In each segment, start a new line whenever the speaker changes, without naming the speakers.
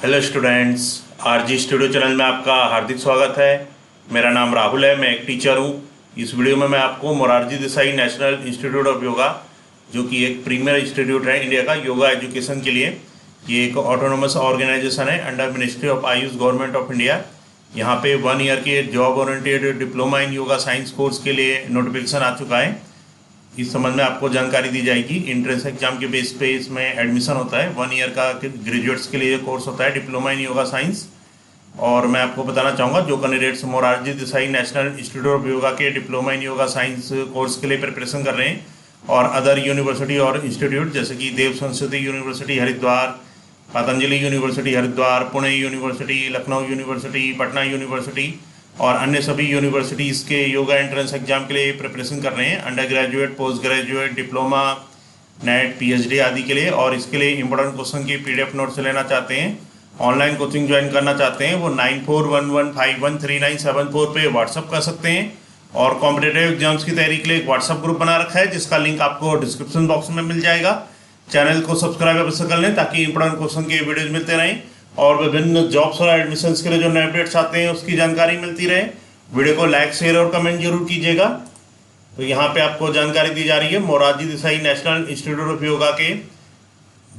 Hello students, RG studio channel में आपका हार्दिक स्वागत है। मेरा नाम राहुल है, मैं एक टीचर हूँ। इस वीडियो में मैं आपको Morarji Desai national institute of yoga, जो कि एक प्रीमियर इंस्टीट्यूट है इंडिया का योगा एजुकेशन के लिए। ये एक ऑटोनोमस ऑर्गेनाइजेशन है under ministry of Ayush government of India. यहाँ पे 1 ईयर के job oriented diploma in yoga science course के लिए नोटिफिकेशन आ चुका है। इस संबंध में आपको जानकारी दी जाएगी। इंट्रेंस एग्जाम के बेस पे इसमें एडमिशन होता है। 1 ईयर का ग्रेजुएट्स के लिए कोर्स होता है डिप्लोमा इन योगा साइंस। और मैं आपको बताना चाहूँगा, जो candidates Morarji Desai national institute of yoga के diploma in yoga science course के लिए प्रिपरेशन कर रहे हैं और अदर यूनिवर्सिटी और इंस्टीट्यूट जैसे कि देव संस्कृति university Haridwar, Patanjali university Haridwar, Pune university, Lucknow university, Patna university और अन्य सभी यूनिवर्सिटीज़ के योगा एंट्रेंस एग्जाम के लिए प्रिपरेशन कर रहे हैं, under graduate, post graduate, diploma, net, PhD आदि के लिए। और इसके लिए इंपॉर्टेंट क्वेश्चन की पीडीएफ नोट्स लेना चाहते हैं, ऑनलाइन कोचिंग ज्वाइन करना चाहते हैं, वो 9411513974 पे व्हाट्सअप कर सकते हैं। और कॉम्पिटेटिव एग्जाम्स की तैयारी के लिए एक व्हाट्सअप ग्रुप बना रखा है, जिसका लिंक आपको डिस्क्रिप्शन बॉक्स में मिल जाएगा। चैनल को सब्सक्राइब अवश्य कर लें ताकि इंपॉर्टेंट क्वेश्चन के वीडियोज मिलते रहें और विभिन्न जॉब्स और एडमिशन्स के लिए जो नए अपडेट्स आते हैं उसकी जानकारी मिलती रहे। वीडियो को लाइक, शेयर और कमेंट जरूर कीजिएगा। तो यहाँ पे आपको जानकारी दी जा रही है Morarji Desai national institute of yoga के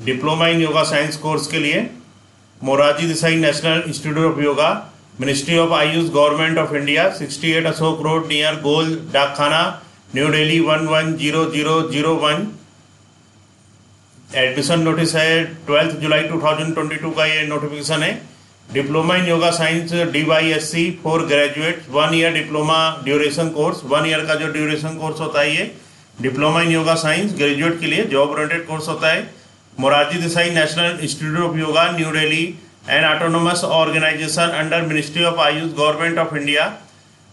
diploma in yoga science course के लिए। Morarji Desai national institute of yoga, ministry of Ayush government of India, 68 Ashok road near Gol Dakkhana, new Delhi 110001। Admission notice है 12 जुलाई 2022 का ये नोटिफिकेशन है। Diploma in yoga science DYSC for graduate, 1 year diploma duration course. 1 year का जो ड्यूरेशन कोर्स होता है ये diploma in yoga science graduate के लिए जॉब ओरिएंटेड कोर्स होता है। Morarji Desai national institute of yoga, new Delhi, an autonomous organisation under ministry of Ayush government of India.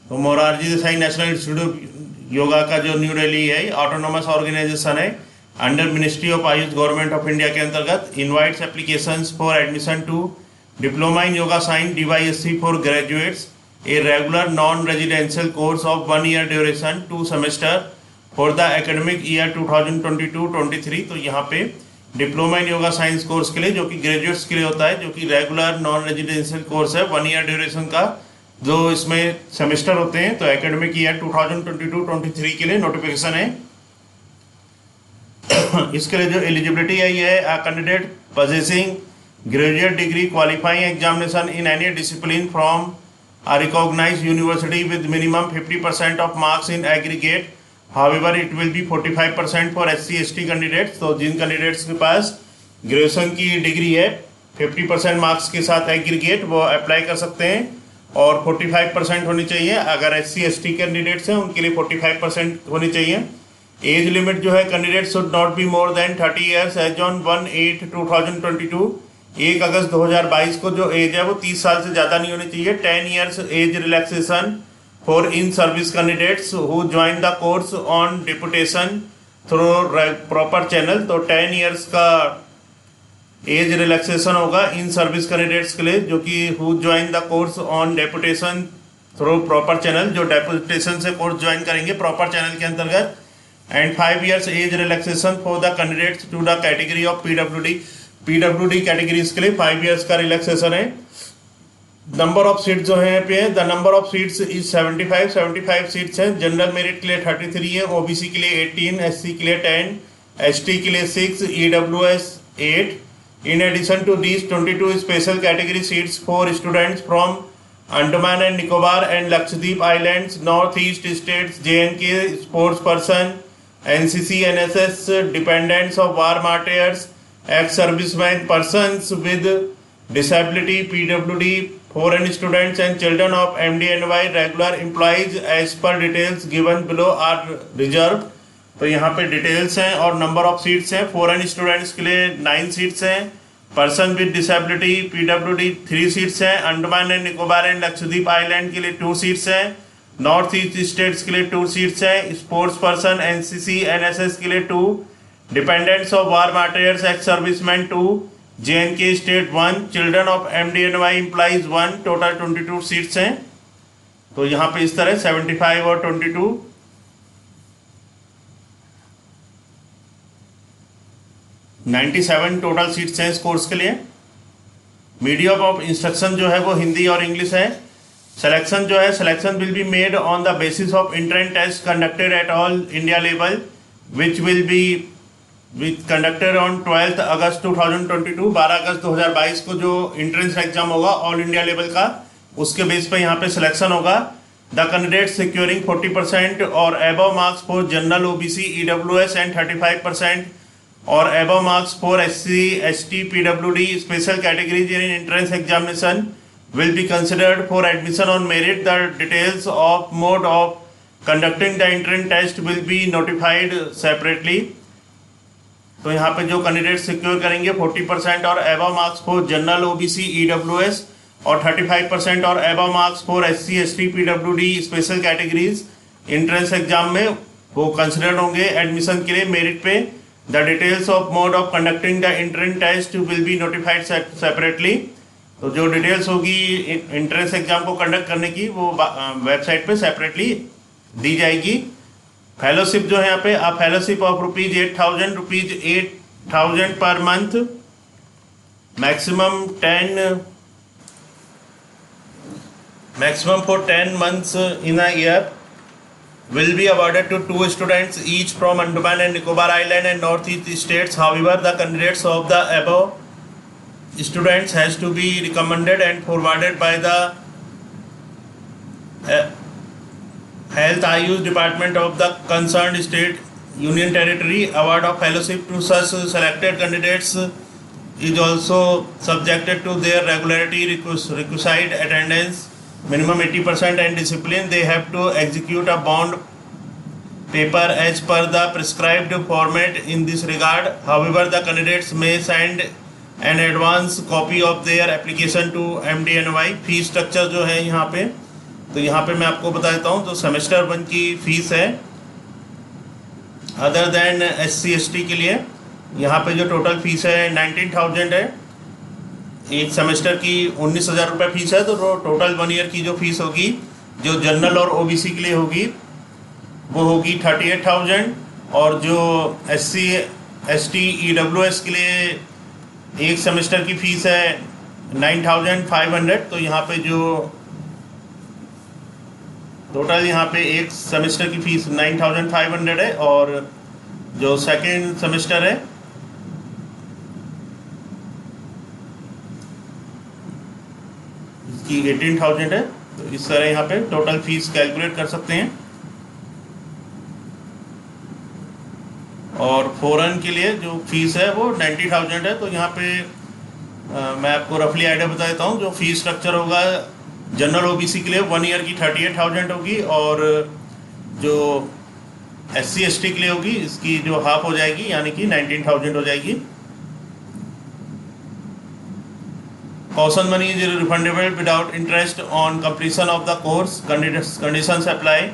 तो Morarji Desai national institute yoga का जो न्यू दिल्ली है ऑटोनोमस ऑर्गेनाइजेशन है under ministry of Ayush government of India के अंतर्गत invites applications for admission to diploma in yoga science DYSC for graduates, a regular non residential course of 1 year duration, 2 semester for the academic year 2022-23। तो यहाँ पे diploma in yoga science course के लिए, जो कि graduates के लिए होता है, जो कि रेगुलर नॉन रेजिडेंशियल कोर्स है 1 ईयर ड्यूरेशन का, जो इसमें सेमेस्टर होते हैं। तो एकेडमिक ईयर 2022-23 के लिए नोटिफिकेशन है। इसके लिए जो एलिजिबिलिटी है ये है candidate possessing graduate degree qualifying examination in any discipline from a recognized university with minimum 50% of marks in aggregate. However, it will be 45% for SC/ST candidates. तो जिन कैंडिडेट्स के पास ग्रेजुएशन की डिग्री है 50% मार्क्स के साथ aggregate, वो apply कर सकते हैं और 45% होनी चाहिए। अगर SC/ST कैंडिडेट्स हैं उनके लिए 45% होनी चाहिए। एज लिमिट जो है, candidate should not be more than 30 years age on 1/8/2022। 1 अगस्त 2022 को जो एज है वो 30 साल से ज़्यादा नहीं होनी चाहिए। 10 years age relaxation for in service candidates who join the course on deputation through proper channel. तो 10 ईयर्स का एज रिलैक्सेशन होगा इन सर्विस कैंडिडेट्स के लिए, जो कि who join the course on deputation through proper channel, जो deputation से course join करेंगे प्रॉपर चैनल के अंतर्गत। And 5 years age relaxation for the candidates to the category of PWD categories के लिए 5 ईयर्स का रिलैक्सेशन है। नंबर ऑफ सीट्स जो है पे, the number of seats is 75 seats हैं। जनरल मेरिट के लिए 33 है, OBC के लिए 18, SC के लिए 10, ST के लिए 6, EWS 8। In addition to these 22 special category seats for students from Andaman and Nicobar and Lakshadweep islands, north east states, JNK, sports person, NCC, NSS, dependents of war martyrs, ex-servicemen, persons with disability, PWD, foreign students and children of MDNY regular employees as per details given below are reserved। तो यहाँ पे details हैं और number of seats हैं। Foreign students के लिए 9 seats हैं, person with disability PWD 3 seats हैं, Andaman and Nicobar and Lakshadweep island के लिए 2 सीट्स हैं, नॉर्थ ईस्ट स्टेट्स के लिए 2 सीट्स हैं, स्पोर्ट्स पर्सन NCC NSS के लिए 2, dependents of war martyrs ex serviceman 2, JNK state 1, children of MDNY employees 1। Total 22 seats हैं। तो यहाँ पे इस तरह 75 और 22 97 टोटल सीट्स हैं इस कोर्स के लिए। मीडियम ऑफ इंस्ट्रक्शन जो है वो हिंदी और इंग्लिश है। सिलेक्शन जो है, selection will be made on the basis of entrance test conducted at all India level which will be conducted on 12 अगस्त 2022। 12 अगस्त 2022 को जो इंट्रेंस एग्जाम होगा ऑल इंडिया लेवल का, उसके बेस पे यहाँ पे सिलेक्शन होगा। द कैंडिडेट सिक्योरिंग 40% और above marks for general OBC EWS and 35% और above marks for SC, ST, PWD special categories in entrance examination will be considered for admission on merit. The details of mode of conducting the entrance test will be notified separately. तो यहाँ पे जो candidate secure करेंगे 40% और above marks for general OBC EWS और 35% और above marks for SC, ST, PWD special categories entrance exam में वो कंसिडर होंगे एडमिशन के लिए मेरिट पे। The details of mode of conducting the entrance test will be notified separately. तो जो डिटेल्स होगी एंट्रेंस एग्जाम को कंडक्ट करने की वो वेबसाइट पे सेपरेटली दी जाएगी। फेलोशिप जो है यहाँ पे fellowship of ₹8,000 ₹8,000 per month, maximum for 10 months in a year will be awarded to 2 students each from Andaman and Nicobar Island and Northeast states. However, the candidates of the above students has to be recommended and forwarded by the Health Ayush Department of the concerned state union territory. Award of fellowship to such selected candidates is also subjected to their regularity, requisite attendance, minimum 80% and discipline. They have to execute a bond paper as per the prescribed format in this regard. However, the candidates may send an advance copy of their application to MDNY. Fees structure जो है यहाँ पे, तो यहाँ पे मैं आपको बता देता हूँ। तो सेमेस्टर 1 की फीस है अदर देन SC ST के लिए, यहाँ पे जो टोटल फीस है 19,000 है। एक सेमेस्टर की 19,000 रुपये फीस है। तो टोटल 1 ईयर की जो फीस होगी जो जनरल और OBC के लिए होगी वो होगी 38,000 और जो SC ST EWS के लिए एक सेमेस्टर की फीस है 9,500। तो यहाँ पे जो टोटल यहाँ पे एक सेमेस्टर की फीस 9,500 है और जो सेकेंड सेमेस्टर है की 18,000 है। तो इस तरह यहाँ पे टोटल फीस कैलकुलेट कर सकते हैं। और फॉरेन के लिए जो फीस है वो 90,000 है। तो यहाँ पे मैं आपको रफली आइडिया बता देता हूँ। जो फीस स्ट्रक्चर होगा जनरल OBC के लिए 1 ईयर की 38,000 होगी और जो SC ST के लिए होगी इसकी जो हाफ हो जाएगी यानी कि 19,000 हो जाएगी। Caution money is refundable without interest on completion of the course. Conditions apply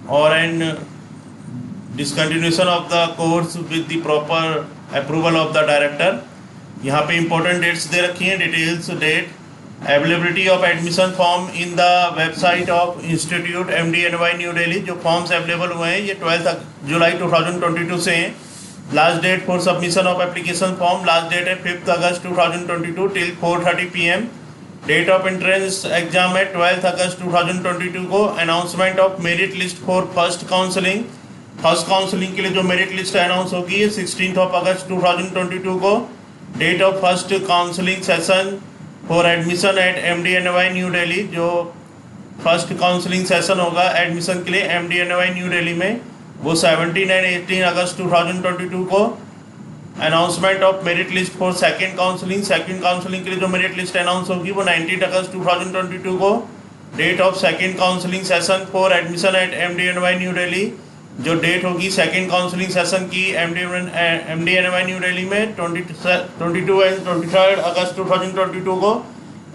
or an discontinuation of the course with the proper approval of the director. यहाँ पे important dates दे रखी हैं। Details date availability of admission form in the website of Institute MDNY New Delhi। जो forms available हुए हैं ये 12 जुलाई 2022 से हैं। Last date for submission of application form last date है 5 अगस्त 2022 till 4:30 PM। Date of entrance exam है 12 अगस्त 2022 को। Announcement of merit list for first counselling, first counselling के लिए जो मेरिट लिस्ट अनाउंस होगी 16 अगस्त 2022 को। Date of first counselling session for admission at MDNY new Delhi, जो फर्स्ट काउंसलिंग सेशन होगा एडमिशन के लिए MDNY न्यू दिल्ली में वो 17 एंड 18 अगस्त 2022 को। Announcement of merit list for second counselling, second counselling के लिए जो मेरिट लिस्ट अनाउंस होगी वो 19 अगस्त 2022 को। Date of second counselling session for admission at MDNY new Delhi, जो डेट होगी सेकंड काउंसलिंग सेशन की MDNY न्यू दिल्ली में 22 एंड 23 अगस्त 2022 को।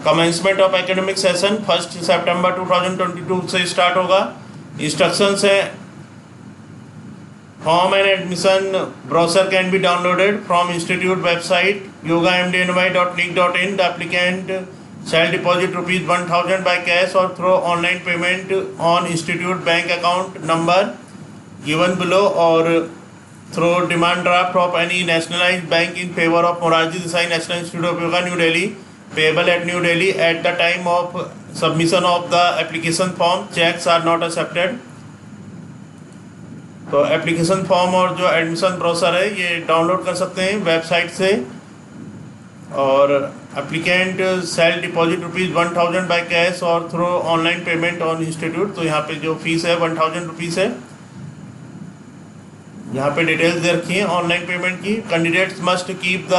कमेंसमेंट ऑफ एकेडमिक सेशन 1 सितंबर 2022 से स्टार्ट होगा। इंस्ट्रक्शंस है Form and admission brochure can be downloaded from institute website yogamdny.nic.in. The applicant shall deposit ₹1,000 by cash or through online payment on institute bank account number given below or through demand draft of any nationalized bank in favor of Morarji Desai National Institute of Yoga, New Delhi. payable at New Delhi at the time of submission of the application form. Checks are not accepted. तो application form और जो admission brochure है ये download कर सकते हैं website से। और applicant shall deposit ₹1000 by cash और through online payment on institute. तो यहाँ पे जो फीस है 1000 रुपीज़ है। यहाँ पे डिटेल्स दे रखी है ऑनलाइन पेमेंट की। Candidates must keep the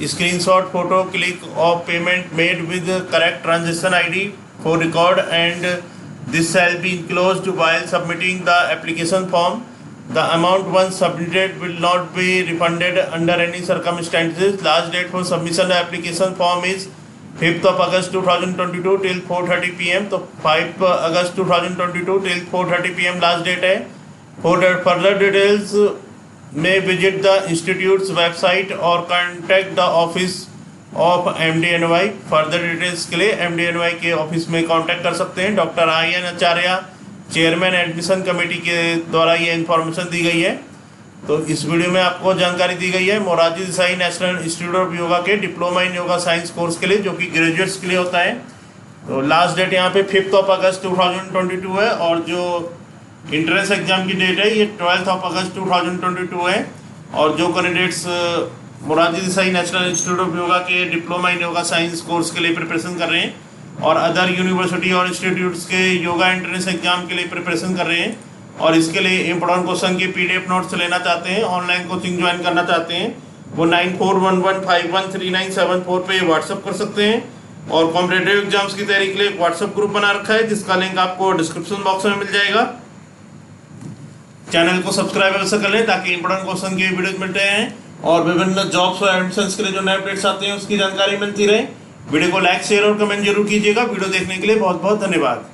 screenshot photo click of payment made with correct transaction ID for record and this shall be enclosed while submitting the application form. The amount once submitted will not be refunded under any circumstances. Last date for submission of the application form is 5th of August 2022 till 4:30 PM. तो 5 अगस्त 2022 till 4:30 PM last date है। For further details may visit the institute's website or contact the office of MDNY। Further details के लिए MDNY के office में contact कर सकते हैं। Doctor IN Acharya chairman admission committee के द्वारा ये इन्फॉर्मेशन दी गई है। तो इस वीडियो में आपको जानकारी दी गई है Morarji Desai national institute of yoga के diploma in yoga science course के लिए, जो कि ग्रेजुएट्स के लिए होता है। तो लास्ट डेट यहाँ पे 5th ऑफ अगस्त 2022 है और जो इंट्रेंस एग्जाम की डेट है ये 12th ऑफ अगस्त 2022 है। और जो candidates Morarji Desai national institute of yoga के diploma in yoga science course के लिए प्रिपरेशन कर रहे हैं और अदर यूनिवर्सिटी और इंस्टीट्यूट्स के योगा एंट्रेंस एग्जाम के लिए प्रिपरेशन कर रहे हैं और इसके लिए इंपॉर्टेंट क्वेश्चन के PDF नोट्स लेना चाहते हैं, ऑनलाइन कोचिंग ज्वाइन करना चाहते हैं, वो 9411513974 पे व्हाट्सअप कर सकते हैं। और कॉम्पिटेटिव एग्जाम्स की तैयारी के लिए एक व्हाट्सअप ग्रुप बना रखा है जिसका लिंक आपको डिस्क्रिप्शन बॉक्स में मिल जाएगा। चैनल को सब्सक्राइब अवश्य कर लें ताकि इंपॉर्टेंट क्वेश्चन के वीडियोज मिलते हैं और विभिन्न जॉब्स और एडमिशंस के लिए जो नए अपडेट्स आते हैं उसकी जानकारी मिलती रहे। वीडियो को लाइक शेयर और कमेंट जरूर कीजिएगा। वीडियो देखने के लिए बहुत बहुत धन्यवाद।